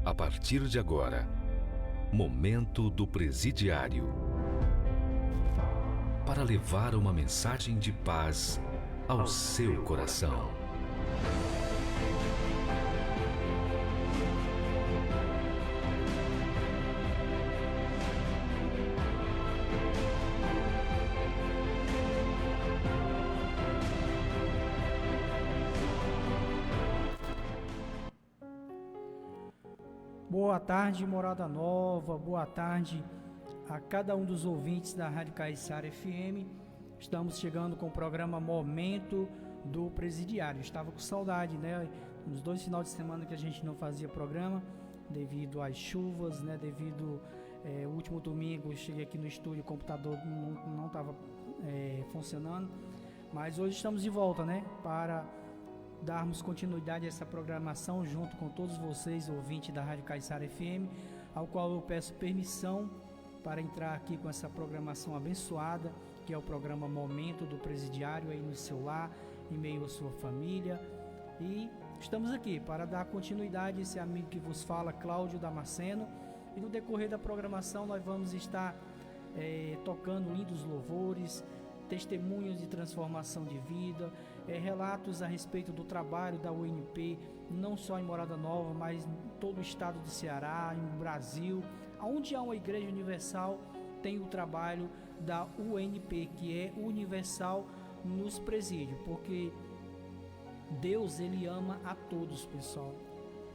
A partir de agora, Momento do Presidiário. Para levar uma mensagem de paz ao seu coração. Boa tarde, Morada Nova, boa tarde a cada um dos ouvintes da Rádio Caiçara FM. Estamos chegando com o programa Momento do Presidiário. Estava com saudade, né? Nos 2 finais de semana que a gente não fazia programa, devido às chuvas, né? Devido o último domingo eu cheguei aqui no estúdio, o computador não estava funcionando. Mas hoje estamos de volta, né? Para darmos continuidade a essa programação junto com todos vocês, ouvintes da Rádio Caiçara FM, ao qual eu peço permissão para entrar aqui com essa programação abençoada, que é o programa Momento do Presidiário, aí no seu lar, em meio à sua família. E estamos aqui para dar continuidade a esse amigo que vos fala, Cláudio Damasceno, e no decorrer da programação nós vamos estar tocando lindos louvores, testemunhos de transformação de vida, relatos a respeito do trabalho da UNP, não só em Morada Nova, mas em todo o estado do Ceará, em Brasil. Onde há uma igreja universal, tem o trabalho da UNP, que é universal nos presídios, porque Deus, ele ama a todos, pessoal.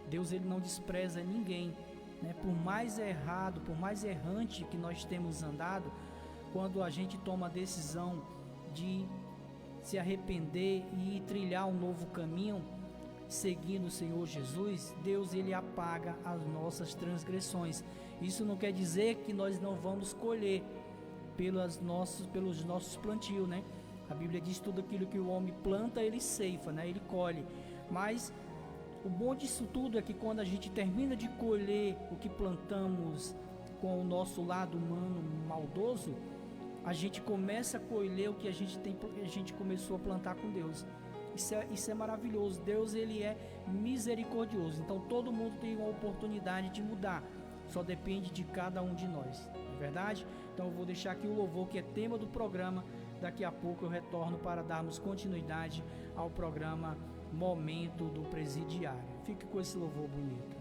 Deus, ele não despreza ninguém, né? Por mais errado, por mais errante que nós temos andado, quando a gente toma a decisão de se arrepender e trilhar um novo caminho, seguindo o Senhor Jesus, Deus, ele apaga as nossas transgressões. Isso não quer dizer que nós não vamos colher pelos nossos plantios, né? A Bíblia diz: tudo aquilo que o homem planta, ele ceifa, né? Ele colhe. Mas o bom disso tudo é que quando a gente termina de colher o que plantamos com o nosso lado humano maldoso, a gente começa a colher o que a gente começou a plantar com Deus. Isso é maravilhoso. Deus, ele é misericordioso. Então todo mundo tem uma oportunidade de mudar. Só depende de cada um de nós. Não é verdade? Então eu vou deixar aqui o louvor, que é tema do programa. Daqui a pouco eu retorno para darmos continuidade ao programa Momento do Presidiário. Fique com esse louvor bonito.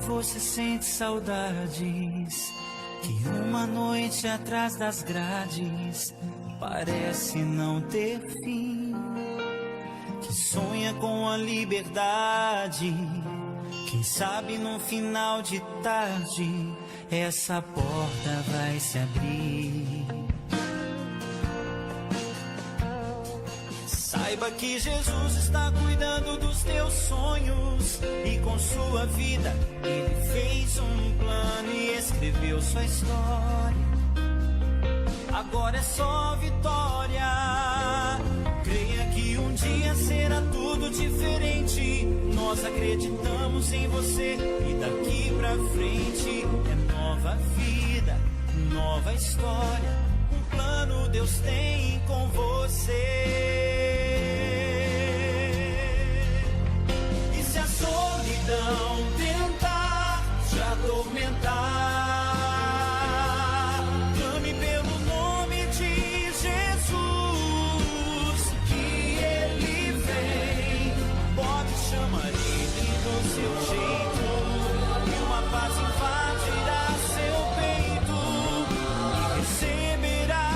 Você sente saudades, que uma noite atrás das grades parece não ter fim, que sonha com a liberdade. Quem sabe no final de tarde essa porta vai se abrir. Saiba que Jesus está cuidando dos teus sonhos, e com sua vida ele fez um plano e escreveu sua história. Agora é só vitória. Creia que um dia será tudo diferente. Nós acreditamos em você, e daqui pra frente é nova vida, nova história. Um plano Deus tem com você. Solidão tentar te atormentar, clame pelo nome de Jesus, que ele vem. Pode chamar ele do seu jeito, e uma paz invadirá seu peito, e receberá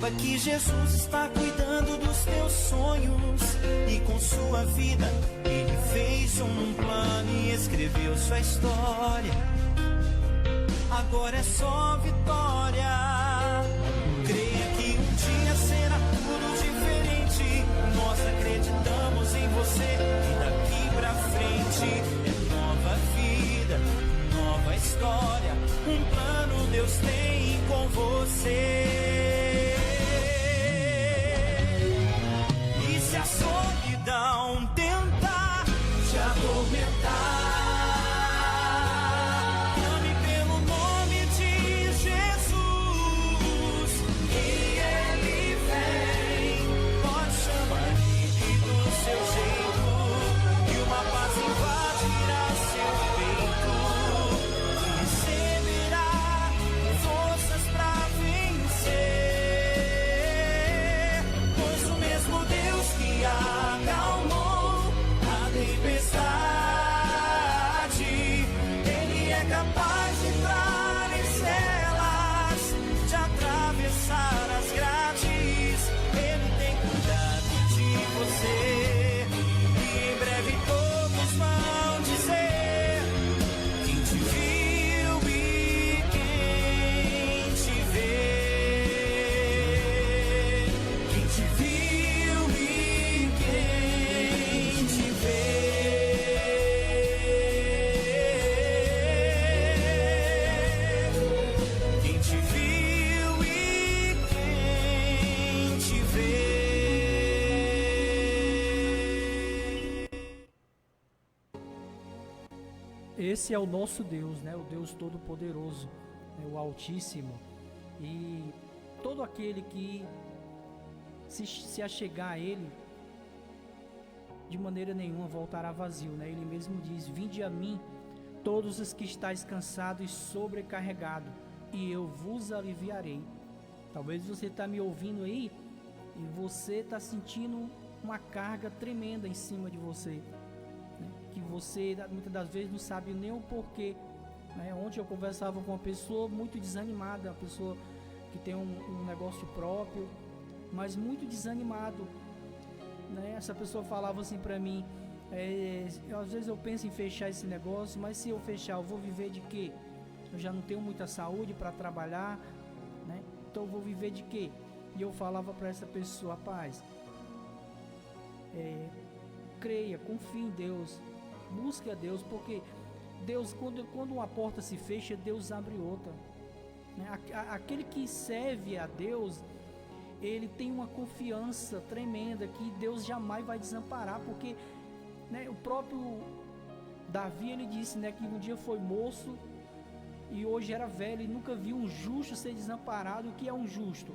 Saiba que Jesus está cuidando dos teus sonhos, e com sua vida Ele fez um plano e escreveu sua história. Agora é só vitória. Creia que um dia será tudo diferente. Nós acreditamos em você, e daqui pra frente é nova vida, nova história. Um plano Deus tem com você. E se a solidão tentar te atormentar, Esse é o nosso Deus, né? O Deus Todo-Poderoso, né? O Altíssimo. E todo aquele que se achegar a Ele, de maneira nenhuma voltará vazio, né? Ele mesmo diz: vinde a mim, todos os que estáis cansados e sobrecarregados, e eu vos aliviarei. Talvez você está me ouvindo aí e você está sentindo uma carga tremenda em cima de você, né? Que você muitas das vezes não sabe nem o porquê, né? Ontem eu conversava com uma pessoa muito desanimada, uma pessoa que tem um negócio próprio, mas muito desanimado, né? Essa pessoa falava assim para mim: às vezes eu penso em fechar esse negócio, mas se eu fechar, eu vou viver de quê? Eu já não tenho muita saúde para trabalhar, né? Então eu vou viver de quê? E eu falava para essa pessoa: rapaz, creia, confie em Deus, busque a Deus, porque Deus, quando uma porta se fecha, Deus abre outra, né? Aquele que serve a Deus, ele tem uma confiança tremenda que Deus jamais vai desamparar, porque, né, o próprio Davi, ele disse, né, que um dia foi moço e hoje era velho e nunca viu um justo ser desamparado. O que é um justo?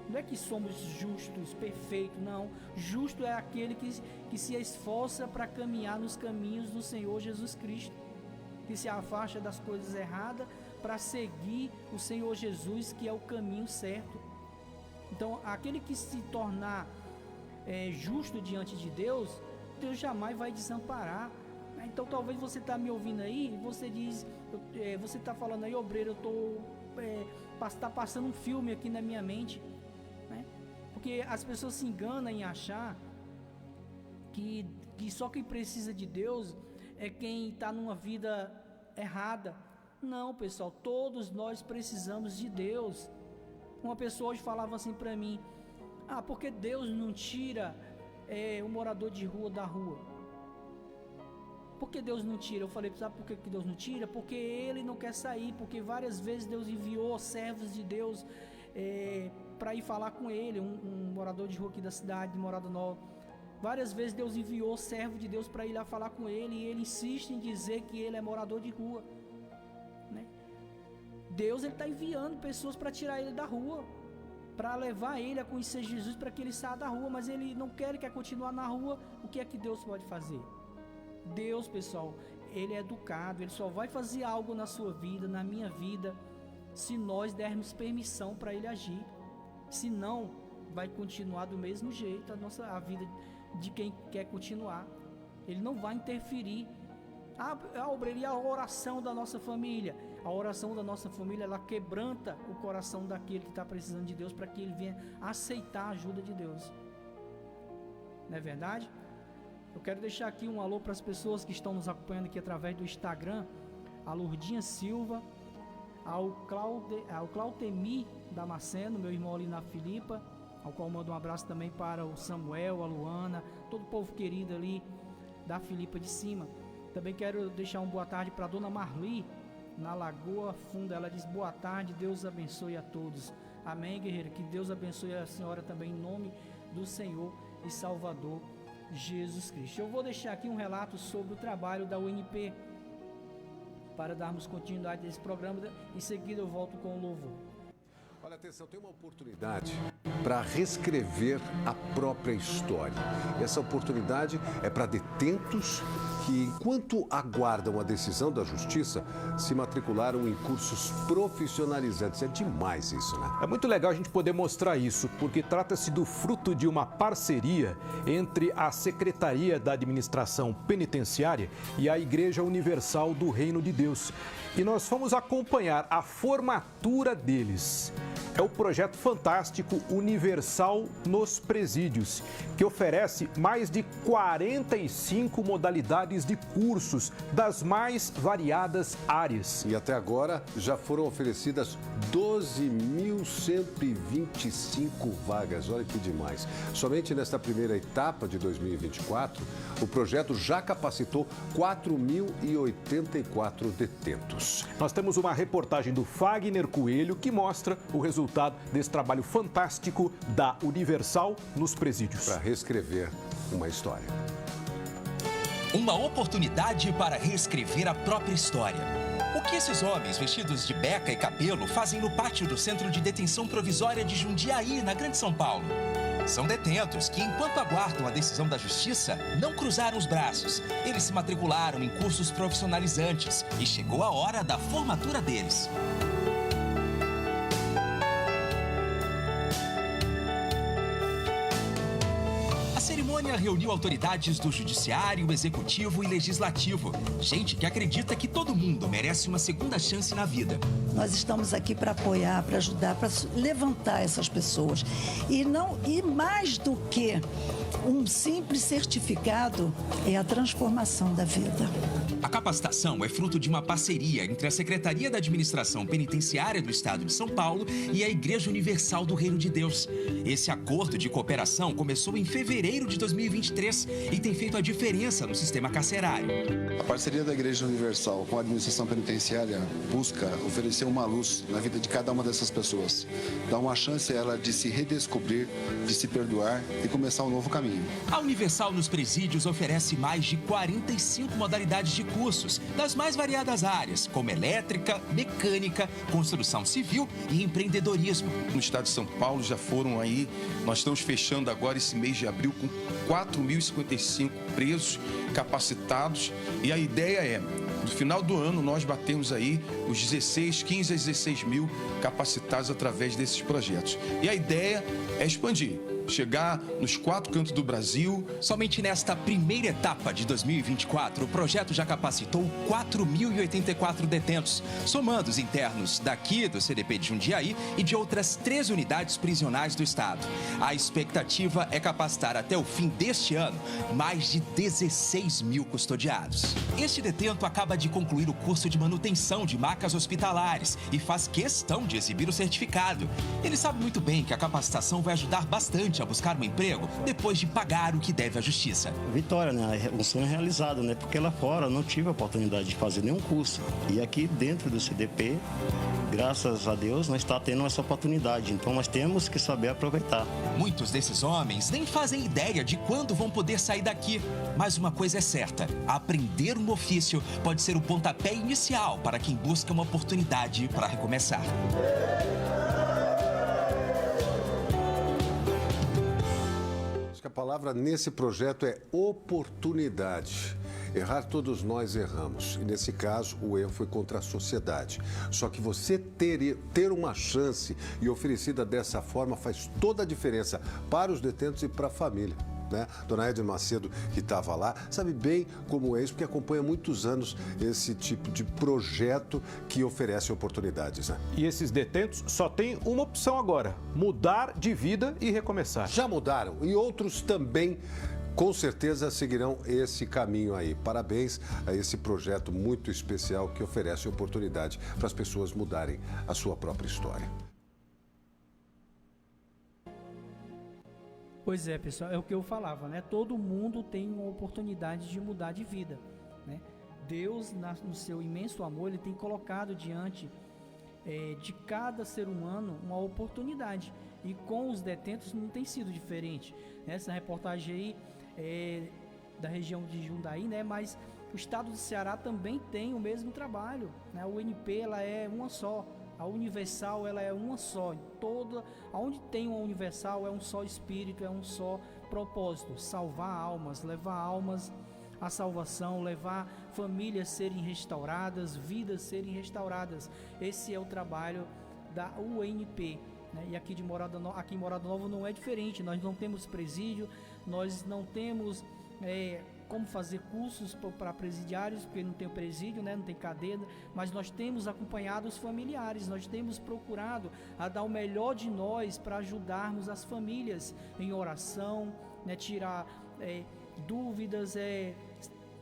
Não é que somos justos, perfeitos, não. Justo é aquele que se esforça para caminhar nos caminhos do Senhor Jesus Cristo, que se afasta das coisas erradas para seguir o Senhor Jesus, que é o caminho certo. Então, aquele que se tornar justo diante de Deus, Deus jamais vai desamparar. Então, talvez você está me ouvindo aí, você diz, você está falando aí: obreiro, está passando um filme aqui na minha mente, né? Porque as pessoas se enganam em achar que só quem precisa de Deus é quem está numa vida errada. Não, pessoal, todos nós precisamos de Deus. Uma pessoa hoje falava assim para mim: porque Deus não tira o morador de rua da rua? Por que Deus não tira? Eu falei: sabe por que Deus não tira? Porque ele não quer sair, porque várias vezes Deus enviou servos de Deus para ir falar com ele, um morador de rua aqui da cidade, de Morada Nova. Várias vezes Deus enviou servo de Deus para ir lá falar com ele, e ele insiste em dizer que ele é morador de rua, né? Deus está enviando pessoas para tirar ele da rua, para levar ele a conhecer Jesus, para que ele saia da rua, mas ele não quer continuar na rua. O que é que Deus pode fazer? Deus, pessoal, ele é educado, ele só vai fazer algo na sua vida, na minha vida, se nós dermos permissão para ele agir. Se não, vai continuar do mesmo jeito a vida de quem quer continuar. Ele não vai interferir Obreiro, e a oração da nossa família? A oração da nossa família, ela quebranta o coração daquele que está precisando de Deus, para que ele venha aceitar a ajuda de Deus. Não é verdade? Eu quero deixar aqui um alô para as pessoas que estão nos acompanhando aqui através do Instagram, a Lourdinha Silva, ao Clautemi Damasceno, meu irmão ali na Filipa, ao qual mando um abraço também para o Samuel, a Luana, todo o povo querido ali da Filipa de Cima. Também quero deixar uma boa tarde para a dona Marli, na Lagoa Funda. Ela diz: boa tarde, Deus abençoe a todos. Amém, guerreiro, que Deus abençoe a senhora também, em nome do Senhor e Salvador Jesus Cristo. Eu vou deixar aqui um relato sobre o trabalho da UNP, para darmos continuidade desse programa. Em seguida eu volto com o louvor. Olha, atenção, tem uma oportunidade para reescrever a própria história. Essa oportunidade é para detentos que, enquanto aguardam a decisão da justiça, se matricularam em cursos profissionalizantes. É demais isso, né? É muito legal a gente poder mostrar isso, porque trata-se do fruto de uma parceria entre a Secretaria da Administração Penitenciária e a Igreja Universal do Reino de Deus. E nós fomos acompanhar a formatura deles. É o projeto fantástico Universal nos Presídios, que oferece mais de 45 modalidades de cursos das mais variadas áreas. E até agora já foram oferecidas 12.125 vagas. Olha que demais. Somente nesta primeira etapa de 2024, o projeto já capacitou 4.084 detentos. Nós temos uma reportagem do Fagner Coelho que mostra o resultado desse trabalho fantástico da Universal nos Presídios. Para reescrever uma história. Uma oportunidade para reescrever a própria história. O que esses homens vestidos de beca e cabelo fazem no pátio do Centro de Detenção Provisória de Jundiaí, na Grande São Paulo? São detentos que, enquanto aguardam a decisão da justiça, não cruzaram os braços. Eles se matricularam em cursos profissionalizantes e chegou a hora da formatura deles. A cerimônia reuniu autoridades do Judiciário, Executivo e Legislativo. Gente que acredita que todo mundo merece uma segunda chance na vida. Nós estamos aqui para apoiar, para ajudar, para levantar essas pessoas. E mais do que um simples certificado, é a transformação da vida. A capacitação é fruto de uma parceria entre a Secretaria da Administração Penitenciária do Estado de São Paulo e a Igreja Universal do Reino de Deus. Esse acordo de cooperação começou em fevereiro de 2023 e tem feito a diferença no sistema carcerário. A parceria da Igreja Universal com a Administração Penitenciária busca oferecer uma luz na vida de cada uma dessas pessoas. Dar uma chance a ela de se redescobrir, de se perdoar e começar um novo caminho. A Universal nos Presídios oferece mais de 45 modalidades de cursos das mais variadas áreas, como elétrica, mecânica, construção civil e empreendedorismo. No estado de São Paulo já foram aí, nós estamos fechando agora esse mês de abril com 4.055 presos capacitados e a ideia é, no final do ano, nós batemos aí os 15 a 16 mil capacitados através desses projetos. E a ideia é expandir. Chegar nos 4 cantos do Brasil. Somente nesta primeira etapa de 2024, o projeto já capacitou 4.084 detentos, somando os internos daqui do CDP de Jundiaí e de outras 3 unidades prisionais do estado. A expectativa é capacitar até o fim deste ano mais de 16 mil custodiados. Este detento acaba de concluir o curso de manutenção de macas hospitalares e faz questão de exibir o certificado. Ele sabe muito bem que a capacitação vai ajudar bastante a buscar um emprego depois de pagar o que deve à justiça. Vitória, né? Um sonho realizado, né? Porque lá fora eu não tive a oportunidade de fazer nenhum curso. E aqui dentro do CDP, graças a Deus, nós está tendo essa oportunidade. Então nós temos que saber aproveitar. Muitos desses homens nem fazem ideia de quando vão poder sair daqui. Mas uma coisa é certa, aprender um ofício pode ser o pontapé inicial para quem busca uma oportunidade para recomeçar. A palavra nesse projeto é oportunidade. Errar todos nós erramos. E nesse caso, o erro foi contra a sociedade. Só que você ter uma chance e oferecida dessa forma faz toda a diferença para os detentos e para a família. né? Dona Edna Macedo, que estava lá, sabe bem como é isso, porque acompanha há muitos anos esse tipo de projeto que oferece oportunidades, né? E esses detentos só têm uma opção agora: mudar de vida e recomeçar. Já mudaram e outros também, com certeza, seguirão esse caminho aí. Parabéns a esse projeto muito especial que oferece oportunidade para as pessoas mudarem a sua própria história. Pois é, pessoal, é o que eu falava, né? Todo mundo tem uma oportunidade de mudar de vida, né? Deus, no seu imenso amor, Ele tem colocado diante de cada ser humano uma oportunidade. E com os detentos não tem sido diferente. Essa reportagem aí é da região de Jundiaí, né? Mas o estado do Ceará também tem o mesmo trabalho, né? A UNP, ela é uma só. A Universal, ela é uma só. Onde tem uma Universal é um só espírito, é um só propósito: salvar almas, levar almas à salvação, levar famílias serem restauradas, vidas serem restauradas. Esse é o trabalho da UNP, né? E aqui em Morada Nova não é diferente. Nós não temos presídio, nós não temos como fazer cursos para presidiários, porque não tem presídio, né? Não tem cadeia, mas nós temos acompanhado os familiares, nós temos procurado a dar o melhor de nós para ajudarmos as famílias em oração, né? Tirar dúvidas.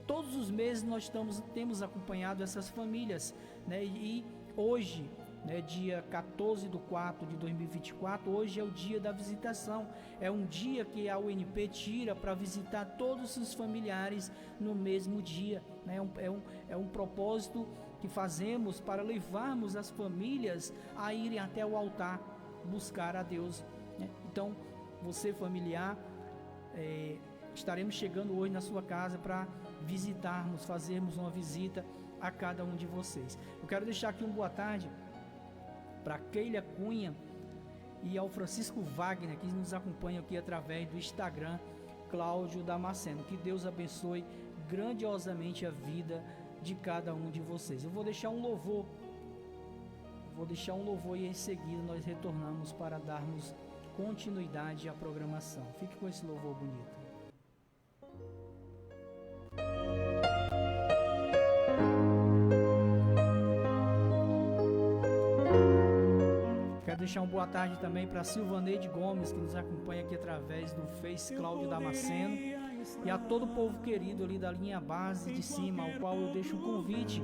Todos os meses nós temos acompanhado essas famílias, né? E hoje, né, dia 14/4/2024, hoje é o dia da visitação. É um dia que a UNP tira para visitar todos os familiares no mesmo dia, né? É um propósito que fazemos para levarmos as famílias a irem até o altar buscar a Deus, né? Então, você familiar, estaremos chegando hoje na sua casa para visitarmos, fazermos uma visita a cada um de vocês. Eu quero deixar aqui boa tarde para Keila Cunha e ao Francisco Wagner, que nos acompanham aqui através do Instagram, Cláudio Damasceno. Que Deus abençoe grandiosamente a vida de cada um de vocês. Eu vou deixar um louvor e em seguida nós retornamos para darmos continuidade à programação. Fique com esse louvor bonito. Quero deixar uma boa tarde também para Silvaneide Gomes, que nos acompanha aqui através do Face, Cláudio Damasceno, e a todo o povo querido ali da linha base de cima, ao qual eu deixo um convite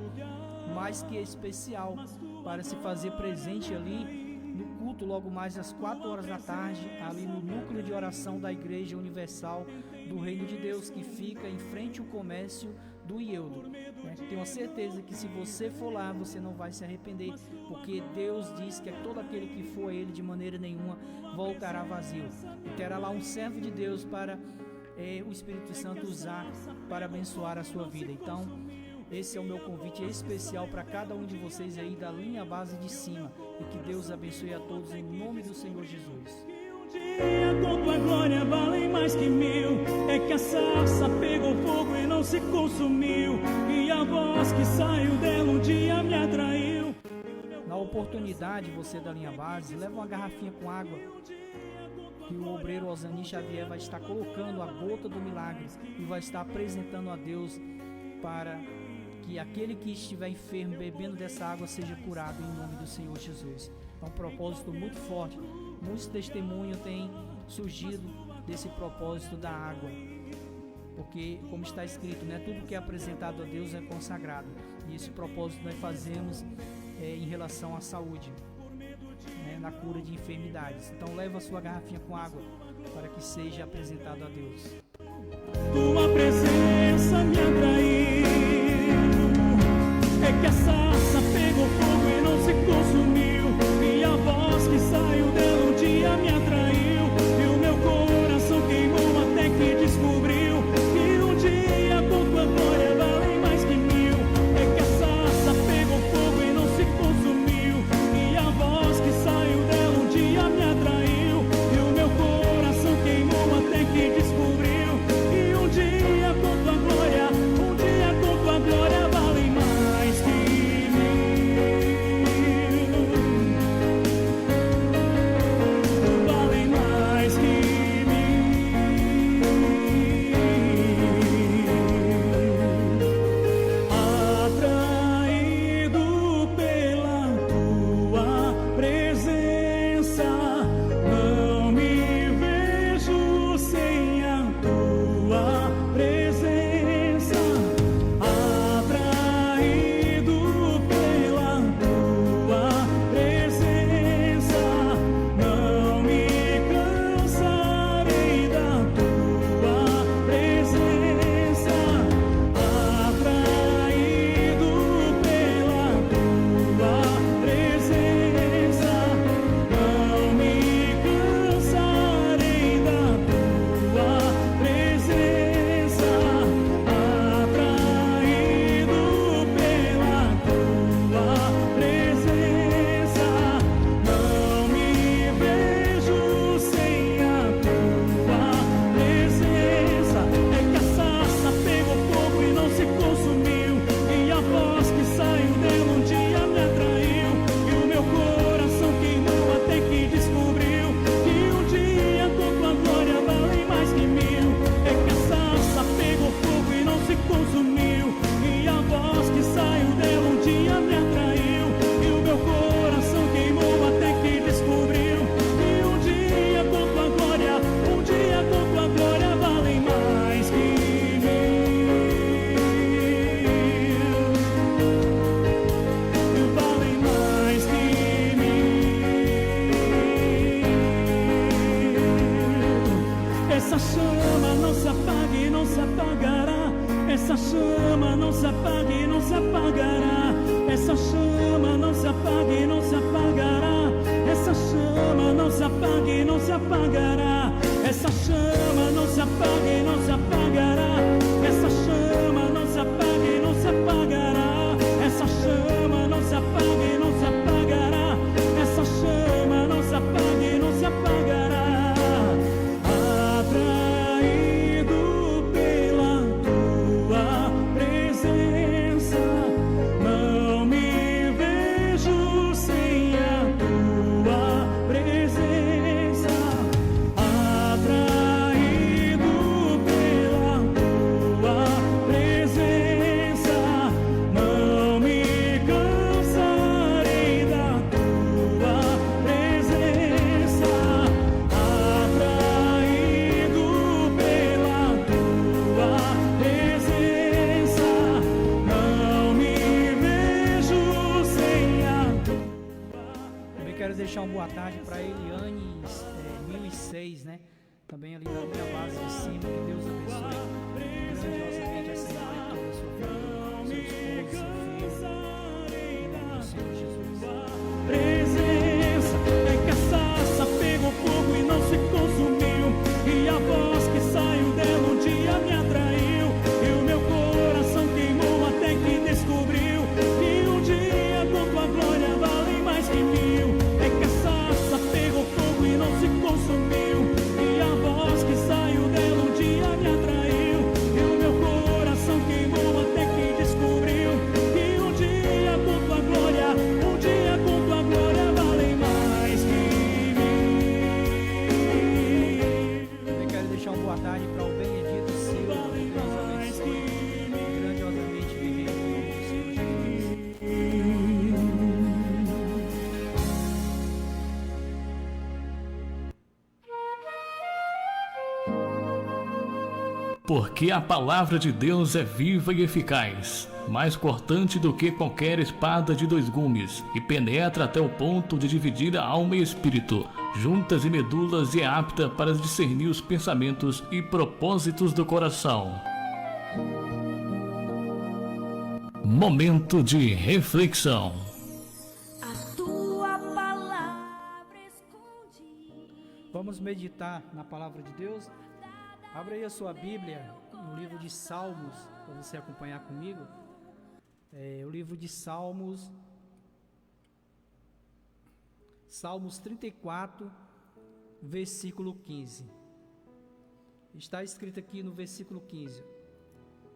mais que especial para se fazer presente ali no culto logo mais às 4 horas da tarde, ali no núcleo de oração da Igreja Universal do Reino de Deus, que fica em frente ao comércio do Ieldo, né? Tenho a certeza que se você for lá, você não vai se arrepender, porque Deus diz que todo aquele que for a Ele de maneira nenhuma voltará vazio, e terá lá um servo de Deus para o Espírito Santo usar para abençoar a sua vida. Então, esse é o meu convite especial para cada um de vocês aí da linha base de cima, e que Deus abençoe a todos em nome do Senhor Jesus. Com tua glória valem mais que 1000. É que a sarça pegou fogo e não se consumiu, e a voz que saiu dela um dia me atraiu. Na oportunidade, você da linha base, leva uma garrafinha com água, que o obreiro Osani Xavier vai estar colocando a gota do milagre e vai estar apresentando a Deus para que aquele que estiver enfermo bebendo dessa água seja curado em nome do Senhor Jesus. É um propósito muito forte. Muitos testemunhos têm surgido desse propósito da água, porque, como está escrito, né, tudo que é apresentado a Deus é consagrado, e esse propósito nós fazemos em relação à saúde, né, na cura de enfermidades. Então leva a sua garrafinha com água para que seja apresentado a Deus. Tua presença me atraiu, é que a sarça pegou fogo e não se consumiu, e a voz que saiu dela um dia me atraiu, e o meu coração queimou até que descobriu que um dia com tua glória valem mais que 1000. É que a sarça pegou fogo e não se consumiu, e a voz que saiu dela um dia me atraiu, e o meu coração queimou até que descobriu que um dia com tua glória valem mais que 1000. quero deixar uma boa tarde para Eliane 1006, né? Também ali na minha base de cima. Que Deus abençoe grandiosamente essa semana toda a sua família, seu esposo, seu filho. Em nome do Senhor Jesus. Presença é que a sarça pegou fogo e não se consumiu, e a voz que saiu dela um dia me atraiu, e o meu coração queimou até que descobriu que um dia com tua glória valem mais que mil. É que a sarça pegou fogo e não se consumiu, e a voz que saiu dela um dia me atraiu, e o meu coração queimou até que descobriu que um dia com tua glória, um dia com tua glória valem mais que mil. Também quero deixar uma boa tarde para o Benedito Silva. Valem Deus mais que abençoe mil. grandiosamente viver em nome do Senhor Jesus. Porque a palavra de Deus é viva e eficaz, mais cortante do que qualquer espada de dois gumes, e penetra até o ponto de dividir a alma e espírito, juntas e medulas, e é apta para discernir os pensamentos e propósitos do coração. Momento de reflexão. A tua palavra escondi. Vamos meditar na palavra de Deus. Abra aí a sua Bíblia no livro de Salmos, para você acompanhar comigo. O livro de Salmos, Salmos 34, versículo 15. Está escrito aqui no versículo 15: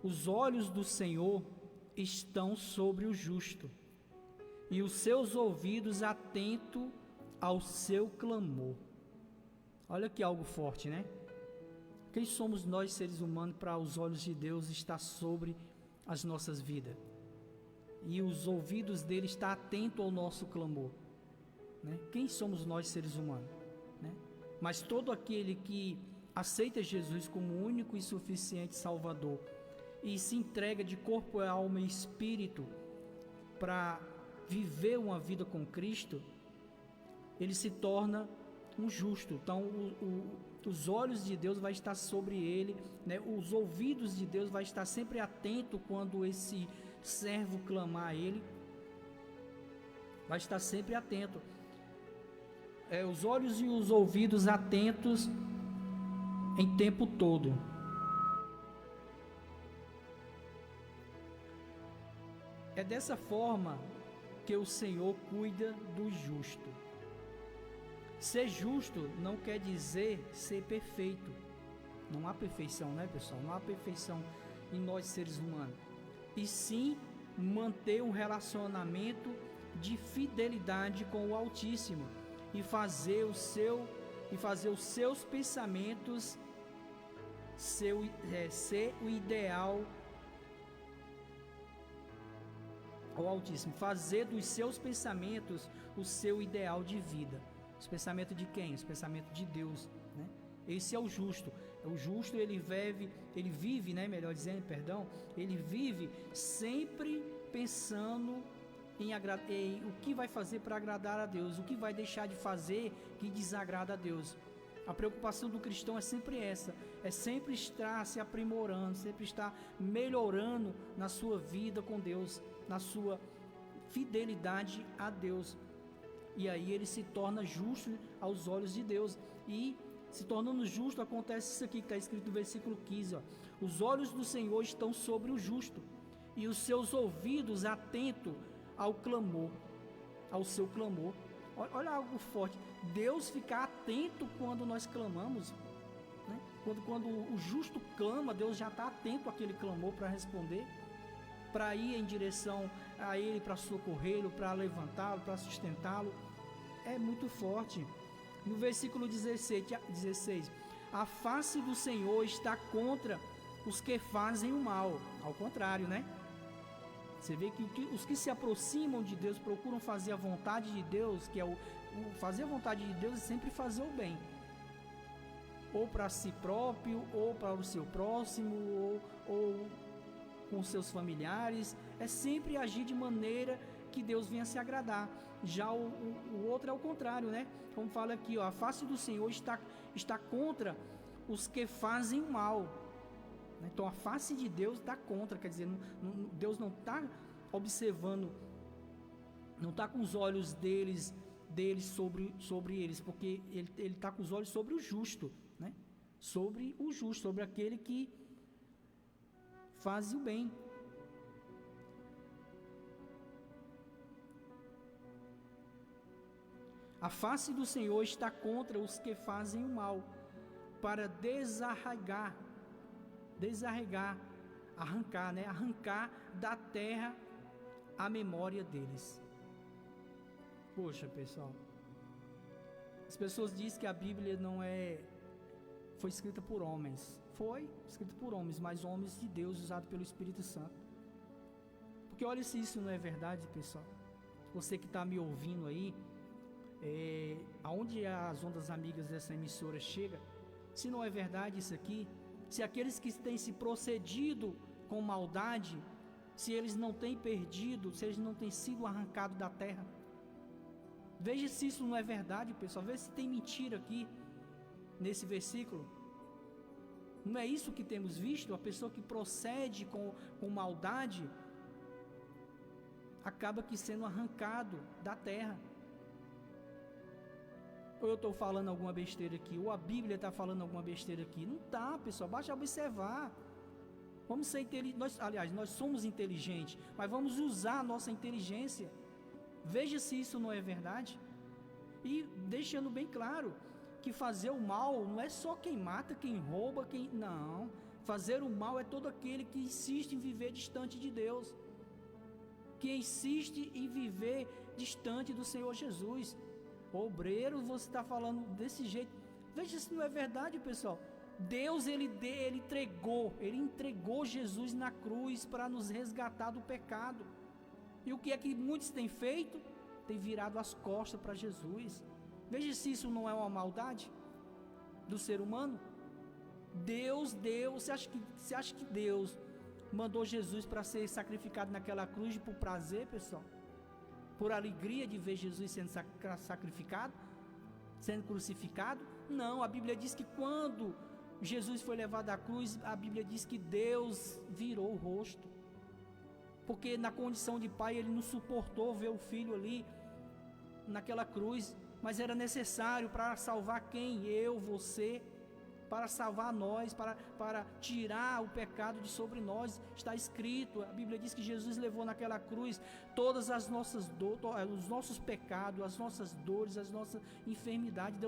os olhos do Senhor estão sobre o justo, e os seus ouvidos atentos ao seu clamor. Olha que algo forte, né? Quem somos nós, seres humanos, para os olhos de Deus estar sobre as nossas vidas? E os ouvidos dele estão atentos ao nosso clamor, né? Quem somos nós, seres humanos, né? Mas todo aquele que aceita Jesus como único e suficiente Salvador e se entrega de corpo, alma e espírito para viver uma vida com Cristo, ele se torna um justo. Então os olhos de Deus vai estar sobre ele, né? Os ouvidos de Deus vai estar sempre atento quando esse servo clamar a ele, vai estar sempre atento. Os olhos e os ouvidos atentos em tempo todo. É dessa forma que o Senhor cuida do justo. Ser justo não quer dizer ser perfeito. Não há perfeição, né, pessoal? Não há perfeição em nós, seres humanos. E sim manter um relacionamento de fidelidade com o Altíssimo e fazer os seus pensamentos ser o ideal ao Altíssimo. Fazer dos seus pensamentos o seu ideal de vida. Os pensamentos de quem? Os pensamentos de Deus, né? Esse é o justo. O justo, ele vive, né, melhor dizendo, ele vive sempre pensando em o que vai fazer para agradar a Deus, o que vai deixar de fazer que desagrada a Deus. A preocupação do cristão é sempre essa, é sempre estar se aprimorando, sempre estar melhorando na sua vida com Deus, na sua fidelidade a Deus. E aí ele se torna justo aos olhos de Deus. E se tornando justo, acontece isso aqui que está escrito no versículo 15. Os olhos do Senhor estão sobre o justo, e os seus ouvidos atentos ao clamor, ao seu clamor. Olha algo forte. Deus fica atento quando nós clamamos, né? Quando o justo clama, Deus já está atento àquele clamor para responder, para ir em direção a ele, para socorrê-lo, para levantá-lo, para sustentá-lo. É muito forte. No versículo 16, a face do Senhor está contra os que fazem o mal. Ao contrário, né? Você vê que os que se aproximam de Deus procuram fazer a vontade de Deus, que é fazer a vontade de Deus é sempre fazer o bem, ou para si próprio, ou para o seu próximo, ou com seus familiares. É sempre agir de maneira que Deus venha se agradar. Já o outro é o contrário, né? Como fala aqui, ó, a face do Senhor está contra os que fazem o mal. Então a face de Deus está contra, quer dizer, Deus não está observando, não está com os olhos deles sobre eles, porque ele está com os olhos sobre o justo, né? Sobre o justo, sobre aquele que faz o bem. A face do Senhor está contra os que fazem o mal, para desarraigar, arrancar, né? Arrancar da terra a memória deles. Poxa, pessoal, as pessoas dizem que a Bíblia foi escrita por homens. Foi escrita por homens, mas homens de Deus, usados pelo Espírito Santo. Porque olha se isso não é verdade, pessoal. Você que está me ouvindo aí, aonde as ondas amigas dessa emissora chegam, se não é verdade isso aqui, se aqueles que têm se procedido com maldade, se eles não têm perdido, se eles não têm sido arrancados da terra, veja se isso não é verdade, pessoal. Veja se tem mentira aqui nesse versículo. Não é isso que temos visto? A pessoa que procede com maldade acaba que sendo arrancado da terra. Ou eu estou falando alguma besteira aqui, ou a Bíblia está falando alguma besteira aqui. Não está, pessoal, basta observar. Vamos ser inteligentes. Nós somos inteligentes, mas vamos usar a nossa inteligência. Veja se isso não é verdade. E deixando bem claro que fazer o mal não é só quem mata, quem rouba, não. Fazer o mal é todo aquele que insiste em viver distante de Deus, que insiste em viver distante do Senhor Jesus. Obreiro, você está falando desse jeito. Veja se não é verdade, pessoal. Deus, ele entregou Jesus na cruz para nos resgatar do pecado. E o que é que muitos têm feito? Tem virado as costas para Jesus. Veja se isso não é uma maldade do ser humano. Você acha que Deus mandou Jesus para ser sacrificado naquela cruz por prazer, pessoal? Por alegria de ver Jesus sendo sacrificado, sendo crucificado? Não, a Bíblia diz que quando Jesus foi levado à cruz, a Bíblia diz que Deus virou o rosto, porque na condição de pai ele não suportou ver o filho ali naquela cruz, mas era necessário para salvar quem? Eu, você, para salvar nós, para tirar o pecado de sobre nós. Está escrito, a Bíblia diz que Jesus levou naquela cruz todas as nossas dores, os nossos pecados, as nossas dores, as nossas enfermidades.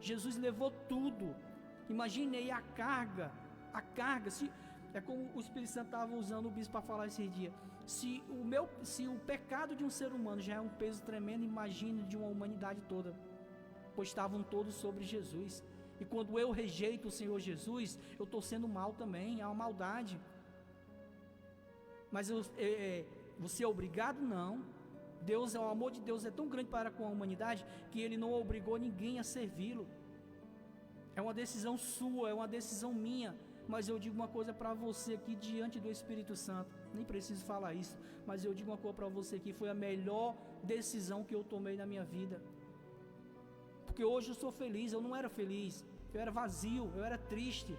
Jesus levou tudo. Imagine aí a carga, é como o Espírito Santo estava usando o bispo para falar esse dia. Se o pecado de um ser humano já é um peso tremendo, imagine de uma humanidade toda, pois estavam todos sobre Jesus. E quando eu rejeito o Senhor Jesus, eu estou sendo mal também, é uma maldade. Mas você é obrigado? Não. O amor de Deus é tão grande para com a humanidade que Ele não obrigou ninguém a servi-lo. É uma decisão sua, é uma decisão minha. Mas eu digo uma coisa para você aqui diante do Espírito Santo, nem preciso falar isso, mas eu digo uma coisa para você aqui, foi a melhor decisão que eu tomei na minha vida. Porque hoje eu sou feliz, eu não era feliz, eu era vazio, eu era triste,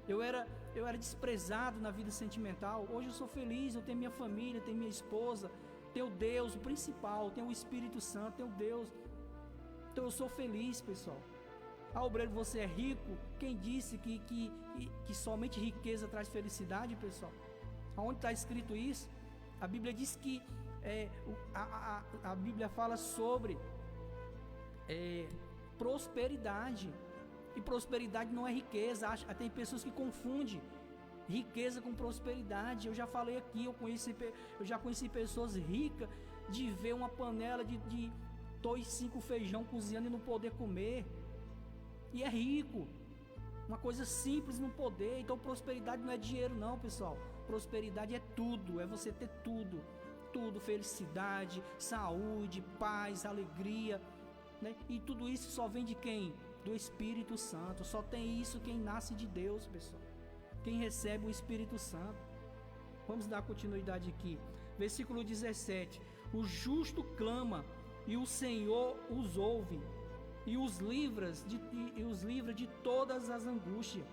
eu era desprezado na vida sentimental. Hoje eu sou feliz, eu tenho minha família, tenho minha esposa, tenho Deus, o principal, tenho o Espírito Santo, tenho Deus. Então eu sou feliz, pessoal. Obreiro, você é rico? Quem disse que somente riqueza traz felicidade, pessoal? Aonde está escrito isso? A Bíblia diz que a Bíblia fala sobre prosperidade. E prosperidade não é riqueza. Tem pessoas que confundem riqueza com prosperidade. Eu já falei aqui, eu já conheci pessoas ricas de ver uma panela de 2,5 feijão cozinhando e não poder comer. E é rico, uma coisa simples não poder. Então prosperidade não é dinheiro não, pessoal. Prosperidade é tudo, é você ter tudo, felicidade, saúde, paz, alegria, né? E tudo isso só vem de quem? Do Espírito Santo. Só tem isso quem nasce de Deus, pessoal, quem recebe o Espírito Santo. Vamos dar continuidade aqui, versículo 17: O justo clama e o Senhor os ouve e os livra de todas as angústias.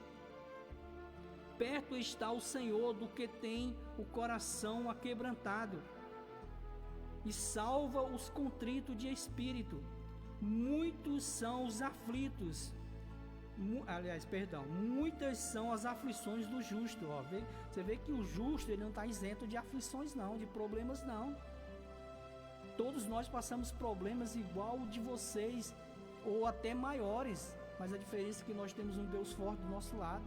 Perto está o Senhor do que tem o coração aquebrantado e salva os contritos de espírito. Muitos são os aflitos. Muitas são as aflições do justo. Você vê que o justo ele não está isento de aflições não, de problemas não. Todos nós passamos problemas igual de vocês ou até maiores, mas a diferença é que nós temos um Deus forte do nosso lado.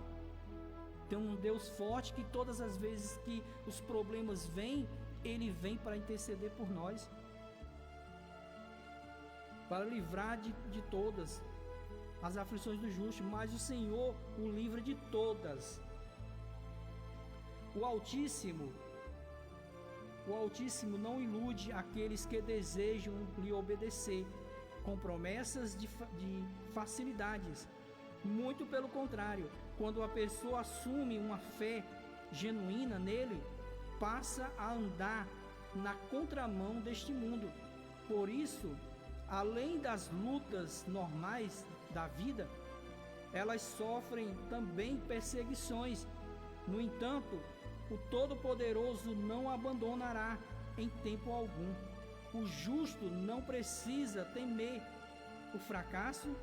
Tem um Deus forte que todas as vezes que os problemas vêm, Ele vem para interceder por nós, para livrar de todas as aflições do justo, mas o Senhor o livra de todas. O Altíssimo não ilude aqueles que desejam lhe obedecer com promessas de facilidades. Muito pelo contrário, quando a pessoa assume uma fé genuína nele, passa a andar na contramão deste mundo. Por isso, além das lutas normais da vida, elas sofrem também perseguições. No entanto, o Todo-Poderoso não abandonará em tempo algum. O justo não precisa temer o fracasso,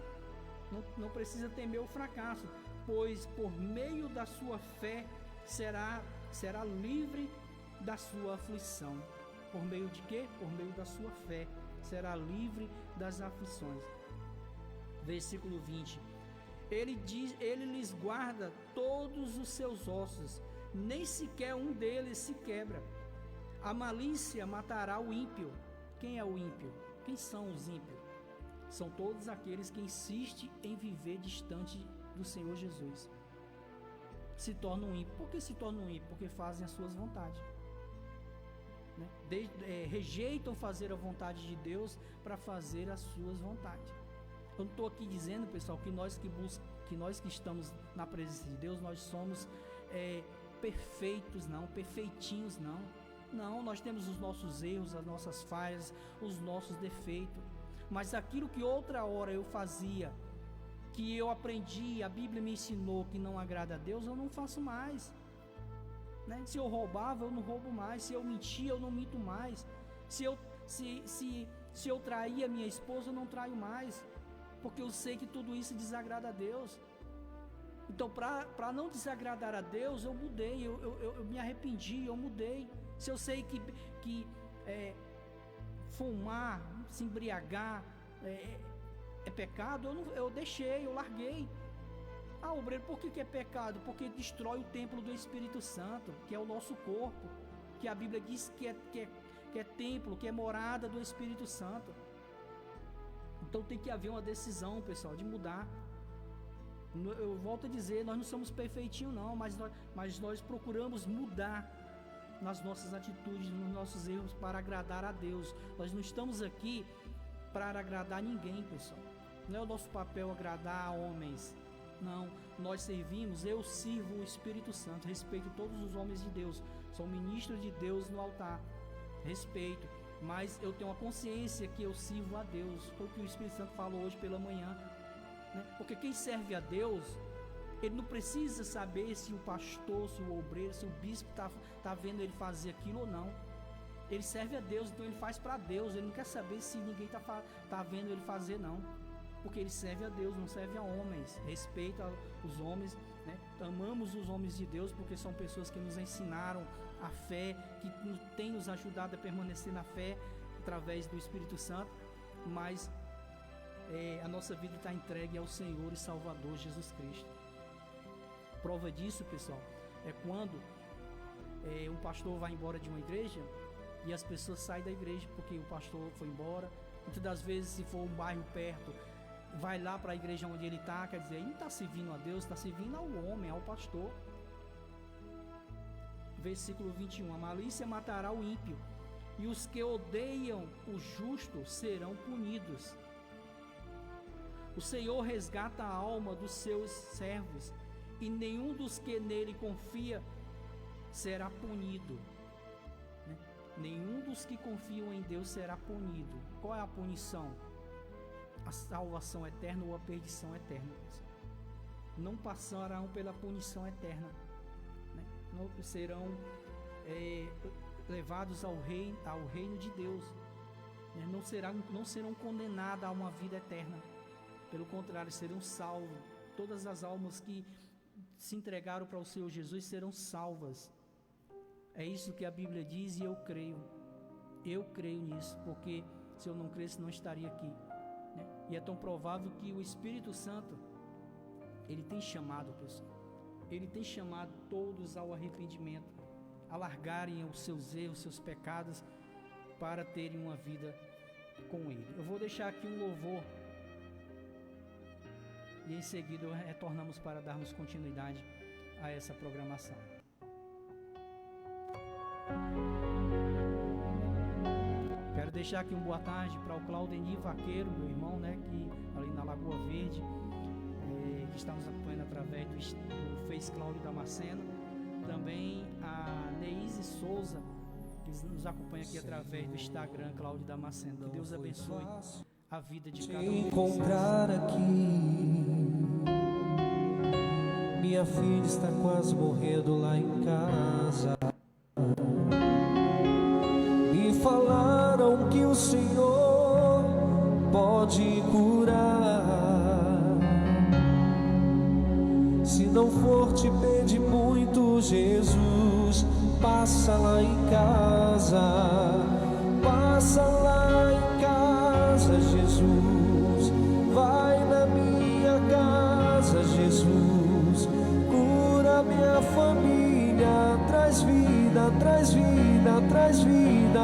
não precisa temer o fracasso, pois por meio da sua fé será livre da sua aflição. Por meio de quê? Por meio da sua fé será livre das aflições. Versículo 20. Ele diz: Ele lhes guarda todos os seus ossos, nem sequer um deles se quebra. A malícia matará o ímpio. Quem é o ímpio? Quem são os ímpios? São todos aqueles que insistem em viver distante do Senhor Jesus. Se tornam ímpios. Por que se tornam ímpios? Porque fazem as suas vontades, né? Rejeitam fazer a vontade de Deus para fazer as suas vontades. Eu não estou aqui dizendo, pessoal, que nós que estamos na presença de Deus, nós somos perfeitos, não, perfeitinhos, não. Não, nós temos os nossos erros, as nossas falhas, os nossos defeitos. Mas aquilo que outra hora eu fazia, que eu aprendi, a Bíblia me ensinou que não agrada a Deus, eu não faço mais, né? Se eu roubava, eu não roubo mais. Se eu mentia, eu não minto mais. Se eu traía minha esposa, eu não traio mais, porque eu sei que tudo isso desagrada a Deus. Então, para não desagradar a Deus, eu mudei, eu me arrependi, eu mudei. Se eu sei que fumar, se embriagar é pecado, eu deixei, eu larguei. Ah, obreiro, por que é pecado? Porque destrói o templo do Espírito Santo, que é o nosso corpo, que a Bíblia diz que é templo, que é morada do Espírito Santo. Então tem que haver uma decisão, pessoal, de mudar. Eu volto a dizer, nós não somos perfeitinhos não, mas nós procuramos mudar nas nossas atitudes, nos nossos erros, para agradar a Deus. Nós não estamos aqui para agradar ninguém, pessoal. Não é o nosso papel agradar homens. Não, nós servimos, eu sirvo o Espírito Santo, respeito todos os homens de Deus, sou ministro de Deus no altar, respeito, mas eu tenho a consciência que eu sirvo a Deus. Foi o que o Espírito Santo falou hoje pela manhã, né? Porque quem serve a Deus, ele não precisa saber se o pastor, se o obreiro, se o bispo está vendo ele fazer aquilo ou não. Ele serve a Deus, então ele faz para Deus. Ele não quer saber se ninguém está vendo ele fazer, não. Porque ele serve a Deus, não serve a homens. Respeita os homens, né? Amamos os homens de Deus, porque são pessoas que nos ensinaram a fé, que têm nos ajudado a permanecer na fé através do Espírito Santo. Mas a nossa vida está entregue ao Senhor e Salvador Jesus Cristo. Prova disso, pessoal, é quando um pastor vai embora de uma igreja e as pessoas saem da igreja porque o pastor foi embora. Muitas das vezes, se for um bairro perto, vai lá para a igreja onde ele está, quer dizer, ele não está servindo a Deus, está servindo ao homem, ao pastor. Versículo 21, a malícia matará o ímpio, e os que odeiam o justo serão punidos. O Senhor resgata a alma dos seus servos, e nenhum dos que nele confia será punido. nenhum dos que confiam em Deus será punido. Qual é a punição? A salvação eterna ou a perdição eterna. Não passarão pela punição eterna, né? Não serão levados ao reino de Deus, né? Não serão condenados a uma vida eterna. Pelo contrário, serão salvos. Todas as almas que se entregaram para o Senhor Jesus serão salvas. É isso que a Bíblia diz e eu creio. Eu creio nisso, porque se eu não cresce, não estaria aqui, né? E é tão provável que o Espírito Santo, ele tem chamado, pessoal, ele tem chamado todos ao arrependimento, a largarem os seus erros, os seus pecados, para terem uma vida com ele. Eu vou deixar aqui um louvor e em seguida retornamos para darmos continuidade a essa programação. Quero deixar aqui uma boa tarde para o Claudenir Vaqueiro, meu irmão, né, que ali na Lagoa Verde, que está nos acompanhando através do Face Cláudio Damasceno. Também a Neise Souza, que nos acompanha aqui através do Instagram Cláudio Damasceno. Que Deus abençoe a vida de cada um. Encontrar aqui, minha filha está quase morrendo lá em casa. Me falaram que o Senhor pode curar. Se não for te pedir muito, Jesus, passa lá em casa. Passa lá em casa, Jesus. Vai na minha casa, Jesus. Cura minha família. Traz vida, traz vida, traz vida.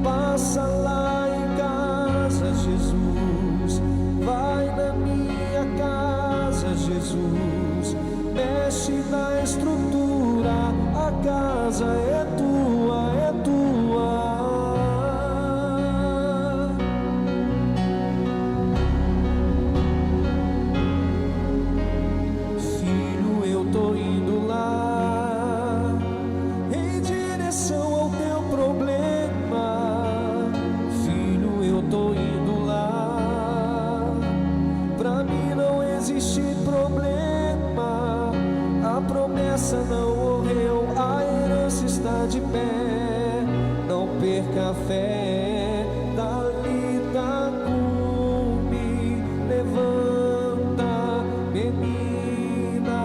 Passa lá em casa, Jesus. Vai na minha casa, Jesus. Mexe na estrutura. A casa é tua, é tua. Filho, eu tô indo lá em direção ao teu problema. Filho, eu tô indo lá. Pra mim não existe problema. A promessa não morreu, a herança está de pé. Não perca a fé. Talita cumi, levanta, menina.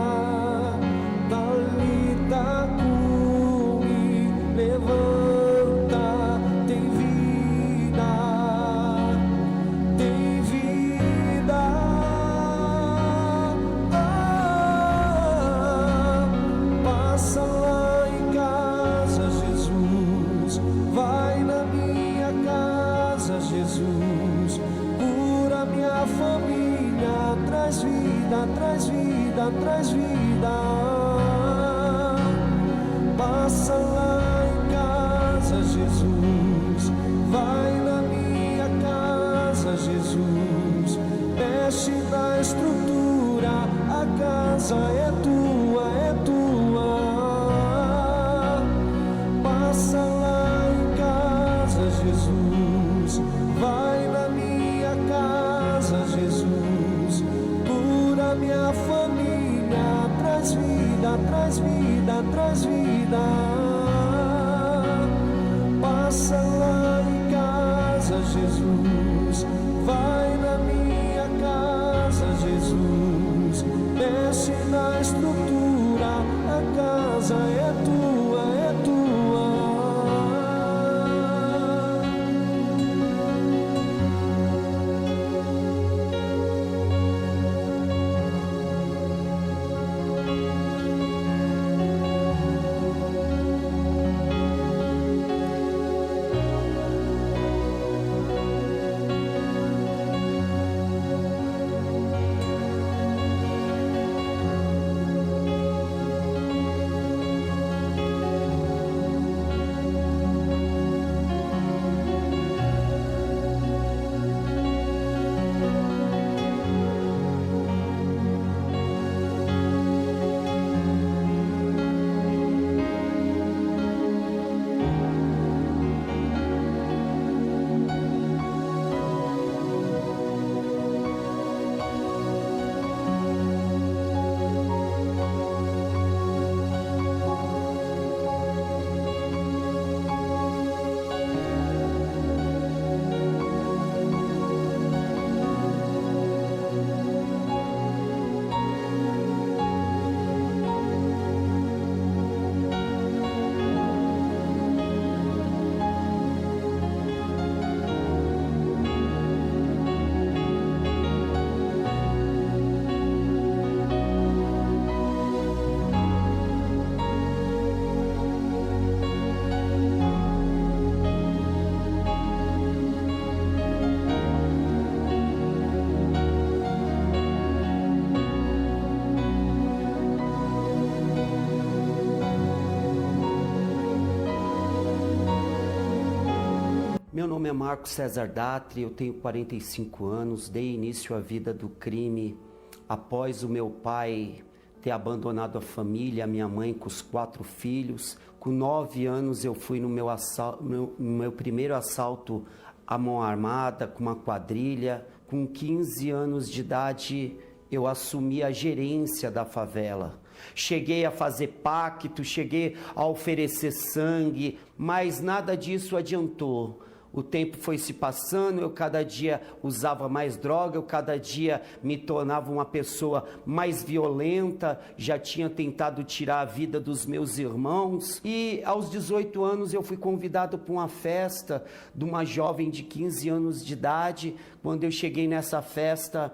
Talita cumi, levanta, tem vida, tem vida. Passa lá em casa, Jesus. Vai na minha casa, Jesus. Cura minha família. Traz vida, traz vida, traz vida. Passa lá em casa, Jesus. Vai na minha casa, Jesus. Mexe na estrutura. A casa é tua, é tua. Passa lá em casa, Jesus. Vai na minha casa, Jesus. Cura minha família. Traz vida, traz vida, traz vida. Passa lá em casa, Jesus. Vai na minha casa, Jesus. Mexe na estrutura. A casa é tua, é tua. Meu nome é Marcos César Datri, eu tenho 45 anos, dei início à vida do crime após o meu pai ter abandonado a família, a minha mãe com os 4 filhos. Com 9 anos eu fui no meu primeiro assalto à mão armada, com uma quadrilha. Com 15 anos de idade eu assumi a gerência da favela. Cheguei a fazer pacto, cheguei a oferecer sangue, mas nada disso adiantou. O tempo foi se passando, eu cada dia usava mais droga, eu cada dia me tornava uma pessoa mais violenta, já tinha tentado tirar a vida dos meus irmãos. E aos 18 anos eu fui convidado para uma festa de uma jovem de 15 anos de idade. Quando eu cheguei nessa festa,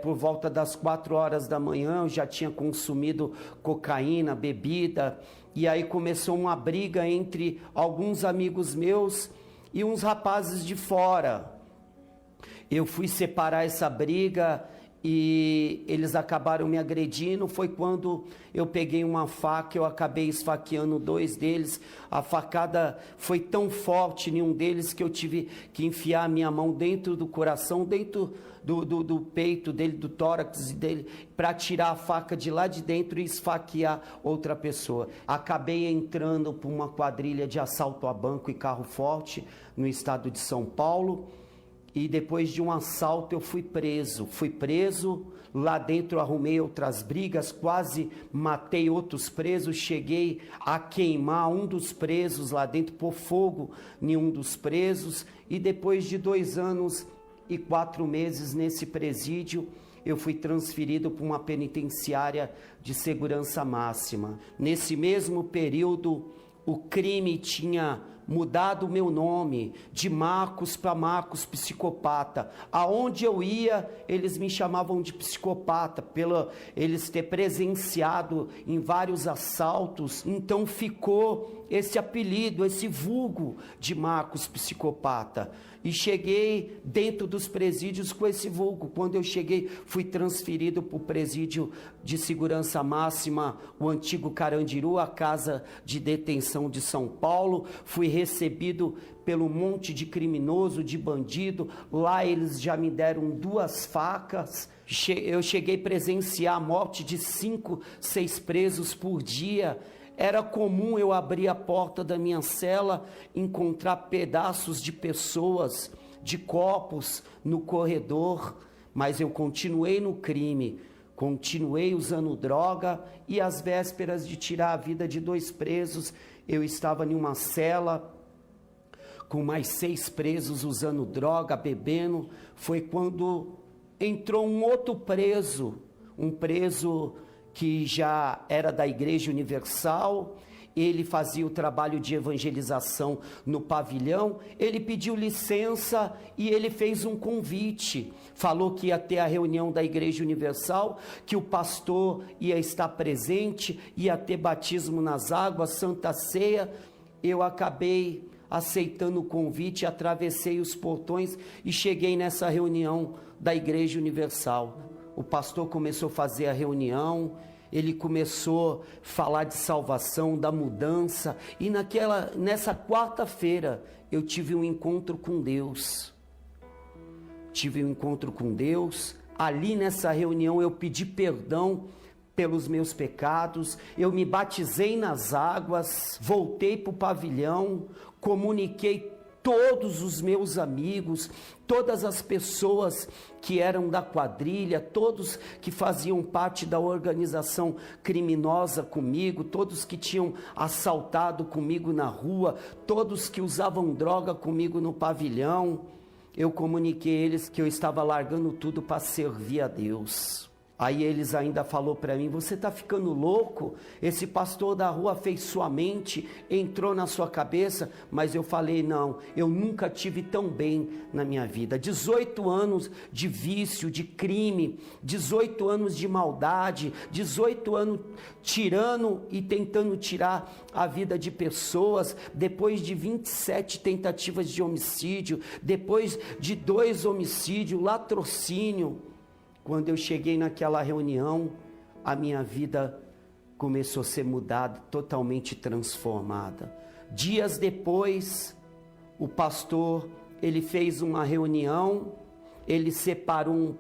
por volta das 4 horas da manhã, eu já tinha consumido cocaína, bebida, e aí começou uma briga entre alguns amigos meus e uns rapazes de fora. Eu fui separar essa briga e eles acabaram me agredindo. Foi quando eu peguei uma faca, eu acabei esfaqueando 2 deles. A facada foi tão forte em um deles que eu tive que enfiar a minha mão dentro do coração, dentro do peito dele, do tórax dele, para tirar a faca de lá de dentro e esfaquear outra pessoa. Acabei entrando por uma quadrilha de assalto a banco e carro forte no estado de São Paulo. E depois de um assalto eu fui preso. Lá dentro arrumei outras brigas, quase matei outros presos, cheguei a queimar um dos presos lá dentro, pôr fogo em um dos presos. E depois de 2 anos e 4 meses nesse presídio, eu fui transferido para uma penitenciária de segurança máxima. Nesse mesmo período, o crime tinha mudado o meu nome de Marcos para Marcos Psicopata. Aonde eu ia, eles me chamavam de psicopata, pelo eles ter presenciado em vários assaltos. Então ficou esse apelido, esse vulgo de Marcos Psicopata. E cheguei dentro dos presídios com esse vulgo. Quando eu cheguei, fui transferido para o presídio de segurança máxima, o antigo Carandiru, a casa de detenção de São Paulo. Fui recebido pelo monte de criminoso, de bandido. Lá eles já me deram 2 facas. Eu cheguei a presenciar a morte de 5, 6 presos por dia. Era comum eu abrir a porta da minha cela, encontrar pedaços de pessoas, de corpos no corredor, mas eu continuei no crime, continuei usando droga, e às vésperas de tirar a vida de 2 presos, eu estava em uma cela com mais 6 presos usando droga, bebendo. Foi quando entrou um outro preso, um preso que já era da Igreja Universal. Ele fazia o trabalho de evangelização no pavilhão. Ele pediu licença e ele fez um convite. Falou que ia ter a reunião da Igreja Universal, que o pastor ia estar presente, ia ter batismo nas águas, Santa Ceia. Eu acabei aceitando o convite, atravessei os portões e cheguei nessa reunião da Igreja Universal. O pastor começou a fazer a reunião, ele começou a falar de salvação, da mudança, e nessa quarta-feira eu tive um encontro com Deus. Ali nessa reunião eu pedi perdão pelos meus pecados, eu me batizei nas águas, voltei para o pavilhão, comuniquei todos os meus amigos, todas as pessoas que eram da quadrilha, todos que faziam parte da organização criminosa comigo, todos que tinham assaltado comigo na rua, todos que usavam droga comigo no pavilhão. Eu comuniquei a eles que eu estava largando tudo para servir a Deus. Aí eles ainda falaram para mim: você está ficando louco? Esse pastor da rua fez sua mente, entrou na sua cabeça. Mas eu falei: não, eu nunca tive tão bem na minha vida. 18 anos de vício, de crime, 18 anos de maldade, 18 anos tirando e tentando tirar a vida de pessoas, depois de 27 tentativas de homicídio, depois de 2 homicídios, latrocínio. Quando eu cheguei naquela reunião, a minha vida começou a ser mudada, totalmente transformada. Dias depois, o pastor, ele fez uma reunião, ele separou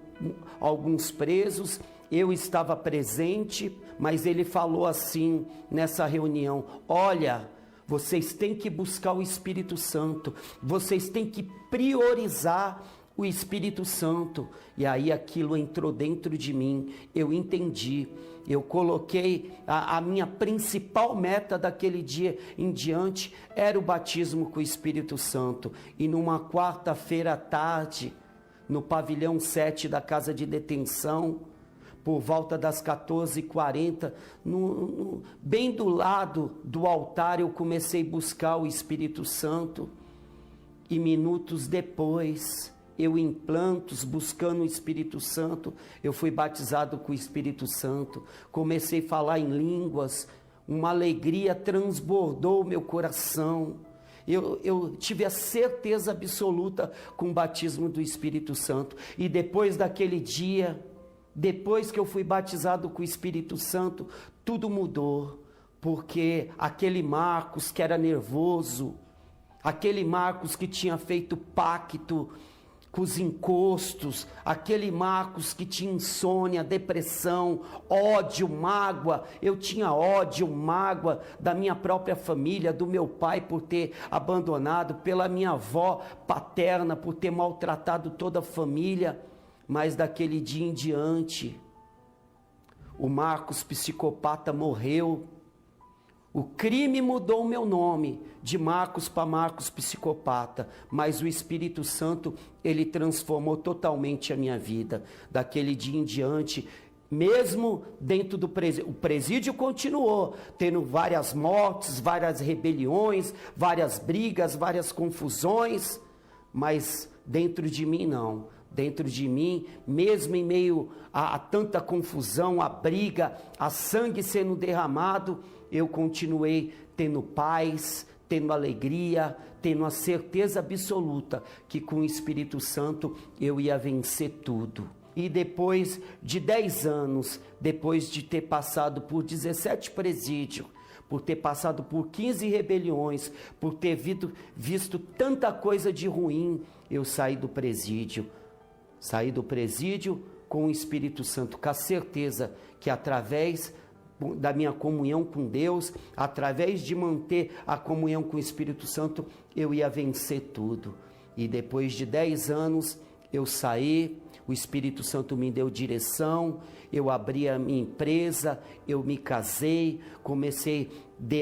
alguns presos, eu estava presente, mas ele falou assim nessa reunião: olha, vocês têm que buscar o Espírito Santo, vocês têm que priorizar o Espírito Santo. E aí aquilo entrou dentro de mim, eu entendi, eu coloquei a minha principal meta daquele dia em diante, era o batismo com o Espírito Santo. E numa quarta-feira à tarde, no pavilhão 7 da casa de detenção, por volta das 14h40, bem do lado do altar, eu comecei a buscar o Espírito Santo. E minutos depois, eu em Plantos, buscando o Espírito Santo, eu fui batizado com o Espírito Santo. Comecei a falar em línguas, uma alegria transbordou o meu coração. Eu tive a certeza absoluta com o batismo do Espírito Santo. E depois daquele dia, depois que eu fui batizado com o Espírito Santo, tudo mudou, porque aquele Marcos que era nervoso, aquele Marcos que tinha feito pacto com os encostos, aquele Marcos que tinha insônia, depressão, ódio, mágoa, eu tinha ódio, mágoa da minha própria família, do meu pai por ter abandonado, pela minha avó paterna por ter maltratado toda a família. Mas daquele dia em diante, o Marcos psicopata morreu. O crime mudou o meu nome, de Marcos para Marcos psicopata, mas o Espírito Santo, ele transformou totalmente a minha vida. Daquele dia em diante, mesmo dentro do presídio, o presídio continuou, tendo várias mortes, várias rebeliões, várias brigas, várias confusões, mas dentro de mim não. Dentro de mim, mesmo em meio a tanta confusão, a briga, a sangue sendo derramado, eu continuei tendo paz, tendo alegria, tendo a certeza absoluta que com o Espírito Santo eu ia vencer tudo. E depois de 10 anos, depois de ter passado por 17 presídios, por ter passado por 15 rebeliões, por ter visto tanta coisa de ruim, eu saí do presídio. Saí do presídio com o Espírito Santo, com a certeza que através da minha comunhão com Deus, através de manter a comunhão com o Espírito Santo, eu ia vencer tudo. E depois de 10 anos, eu saí, o Espírito Santo me deu direção, eu abri a minha empresa, eu me casei, comecei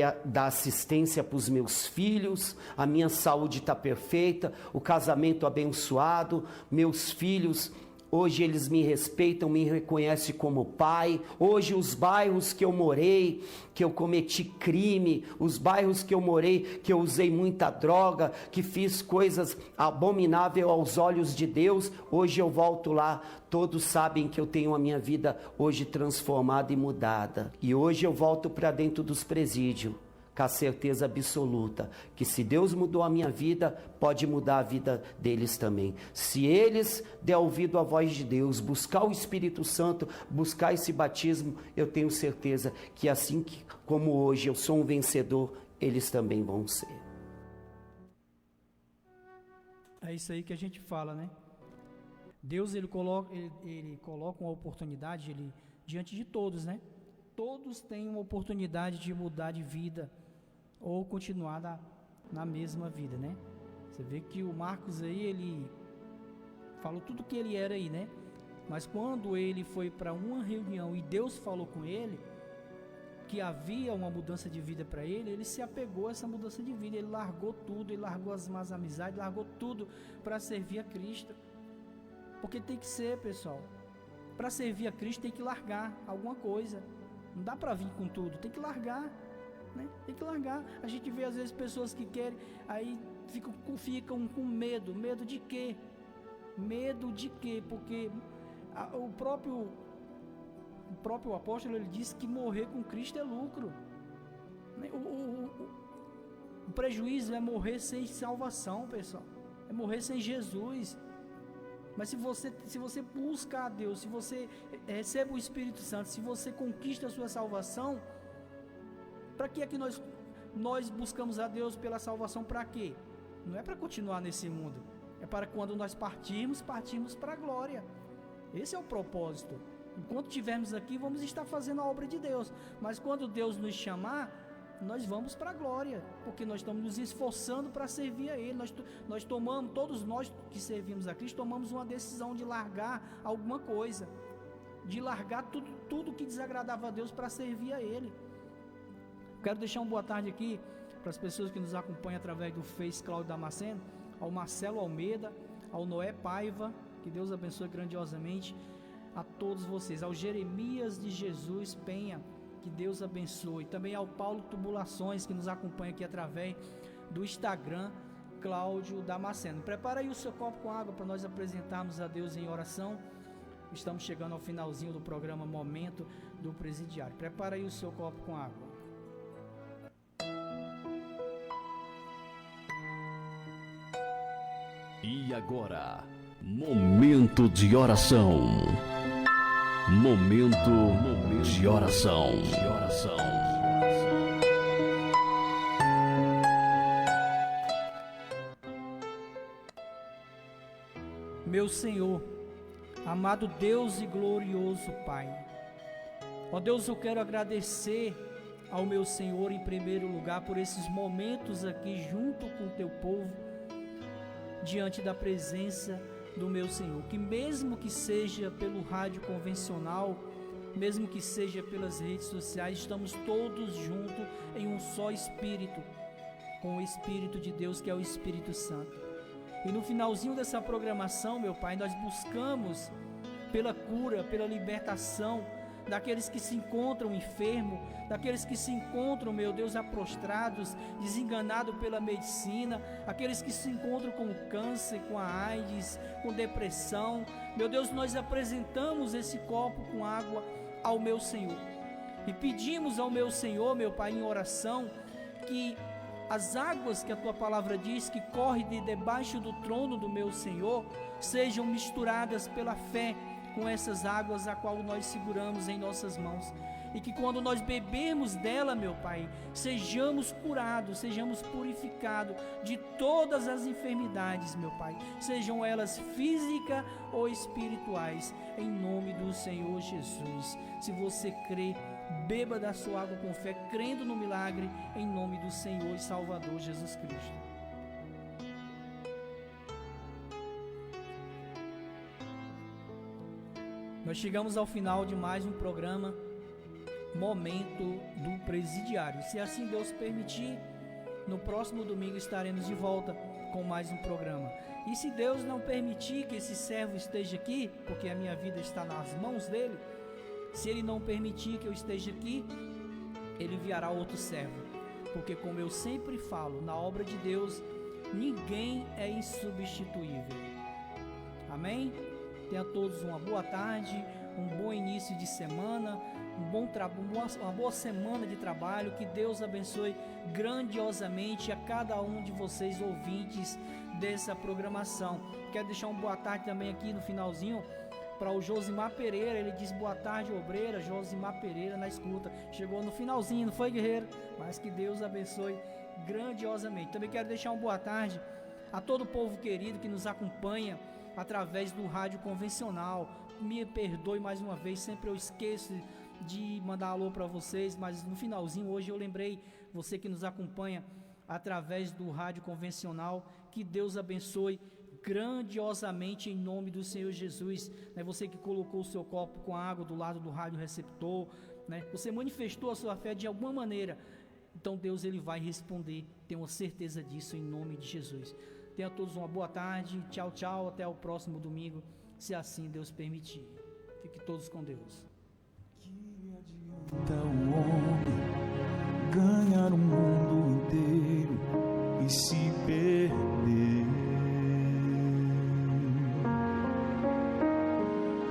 a dar assistência para os meus filhos, a minha saúde está perfeita, o casamento abençoado, meus filhos, hoje eles me respeitam, me reconhecem como pai. Hoje os bairros que eu morei, que eu cometi crime, os bairros que eu morei, que eu usei muita droga, que fiz coisas abomináveis aos olhos de Deus, hoje eu volto lá, todos sabem que eu tenho a minha vida hoje transformada e mudada. E hoje eu volto para dentro dos presídios, com a certeza absoluta que se Deus mudou a minha vida, pode mudar a vida deles também. Se eles der ouvido à voz de Deus, buscar o Espírito Santo, buscar esse batismo, eu tenho certeza que assim como hoje eu sou um vencedor, eles também vão ser. É isso aí que a gente fala, né? Deus, ele coloca uma oportunidade diante de todos, né? Todos têm uma oportunidade de mudar de vida ou continuar na mesma vida, né? Você vê que o Marcos aí, ele falou tudo que ele era aí, né? Mas quando ele foi para uma reunião e Deus falou com ele que havia uma mudança de vida para ele, ele se apegou a essa mudança de vida, ele largou tudo, ele largou as más amizades, largou tudo para servir a Cristo. Porque tem que ser, pessoal, para servir a Cristo tem que largar alguma coisa. Não dá para vir com tudo, tem que largar, né? Tem que largar. A gente vê às vezes pessoas que querem, aí ficam com medo. Medo de quê? Medo de quê? Porque o próprio apóstolo, ele disse que morrer com Cristo é lucro. O prejuízo é morrer sem salvação, pessoal. É morrer sem Jesus. Mas se você busca a Deus, se você recebe o Espírito Santo, se você conquista a sua salvação, para que é que nós buscamos a Deus pela salvação? Para quê? Não é para continuar nesse mundo. É para quando nós partirmos para a glória. Esse é o propósito. Enquanto estivermos aqui, vamos estar fazendo a obra de Deus. Mas quando Deus nos chamar, nós vamos para a glória, porque nós estamos nos esforçando para servir a Ele. Nós tomamos, todos nós que servimos a Cristo, tomamos uma decisão de largar alguma coisa, de largar tudo que desagradava a Deus para servir a Ele. Quero deixar uma boa tarde aqui para as pessoas que nos acompanham através do Face Cláudio Damasceno, ao Marcelo Almeida, ao Noé Paiva, que Deus abençoe grandiosamente a todos vocês, ao Jeremias de Jesus Penha, que Deus abençoe, também ao Paulo Tubulações, que nos acompanha aqui através do Instagram, Cláudio Damasceno. Prepara aí o seu copo com água para nós apresentarmos a Deus em oração. Estamos chegando ao finalzinho do programa Momento do Presidiário. Prepara aí o seu copo com água. E agora, momento de oração. Momento de oração. Meu Senhor, amado Deus e glorioso Pai, ó Deus, eu quero agradecer ao meu Senhor em primeiro lugar por esses momentos aqui junto com o teu povo, diante da presença do meu Senhor, que mesmo que seja pelo rádio convencional, mesmo que seja pelas redes sociais, estamos todos juntos em um só Espírito, com o Espírito de Deus, que é o Espírito Santo. E no finalzinho dessa programação, meu Pai, nós buscamos pela cura, pela libertação daqueles que se encontram enfermos, daqueles que se encontram, meu Deus, prostrados, desenganados pela medicina, aqueles que se encontram com câncer, com a AIDS, com depressão. Meu Deus, nós apresentamos esse copo com água ao meu Senhor e pedimos ao meu Senhor, meu Pai, em oração, que as águas que a tua palavra diz que corre de debaixo do trono do meu Senhor sejam misturadas pela fé com essas águas a qual nós seguramos em nossas mãos, e que quando nós bebermos dela, meu Pai, sejamos curados, sejamos purificados de todas as enfermidades, meu Pai, sejam elas físicas ou espirituais, em nome do Senhor Jesus. Se você crê, beba da sua água com fé, crendo no milagre, em nome do Senhor e Salvador Jesus Cristo. Nós chegamos ao final de mais um programa Momento do Presidiário. Se assim Deus permitir, no próximo domingo estaremos de volta com mais um programa. E se Deus não permitir que esse servo esteja aqui, porque a minha vida está nas mãos dele, se ele não permitir que eu esteja aqui, ele enviará outro servo. Porque, como eu sempre falo, na obra de Deus, ninguém é insubstituível. Amém? Tenha todos uma boa tarde, um bom início de semana, uma boa semana de trabalho. Que Deus abençoe grandiosamente a cada um de vocês, ouvintes dessa programação. Quero deixar uma boa tarde também aqui no finalzinho para o Josimar Pereira. Ele diz boa tarde, obreira. Josimar Pereira na escuta. Chegou no finalzinho, não foi, guerreiro? Mas que Deus abençoe grandiosamente. Também quero deixar uma boa tarde a todo o povo querido que nos acompanha através do rádio convencional. Me perdoe mais uma vez, sempre eu esqueço de mandar alô para vocês, mas no finalzinho hoje eu lembrei, você que nos acompanha através do rádio convencional, que Deus abençoe grandiosamente em nome do Senhor Jesus, né? Você que colocou o seu copo com água do lado do rádio receptor, né? Você manifestou a sua fé de alguma maneira, então Deus ele vai responder, tenho certeza disso em nome de Jesus. Tenha todos uma boa tarde, tchau, tchau, até o próximo domingo, se assim Deus permitir. Fiquem todos com Deus. Que adianta o homem ganhar o mundo inteiro e se perder?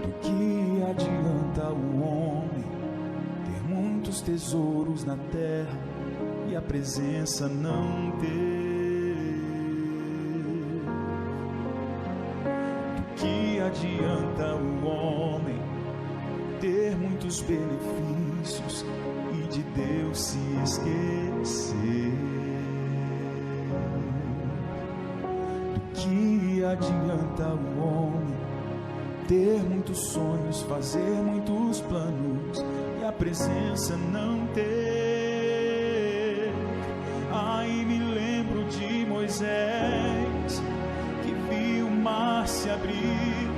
Do que adianta o homem ter muitos tesouros na terra e a presença não ter? Que adianta o homem ter muitos benefícios e de Deus se esquecer? adianta o homem ter muitos sonhos, fazer muitos planos e a presença não ter? Aí me lembro de Moisés, que viu o mar se abrir,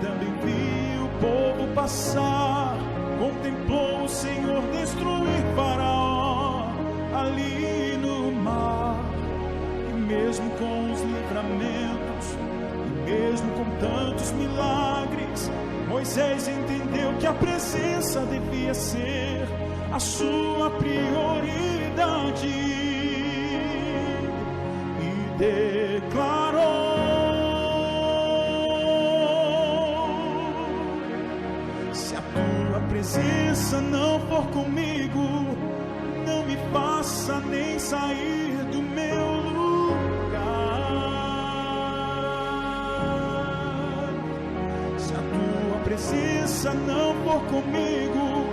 também viu o povo passar, contemplou o Senhor destruir Faraó ali no mar. E mesmo com os livramentos, e mesmo com tantos milagres, Moisés entendeu que a presença devia ser a sua prioridade e declarou: se a tua presença não for comigo, não me faça nem sair do meu lugar. Se a tua presença não for comigo,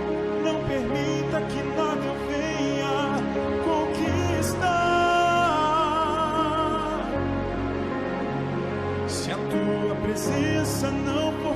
não permita que nada eu venha conquistar. Se a tua presença não for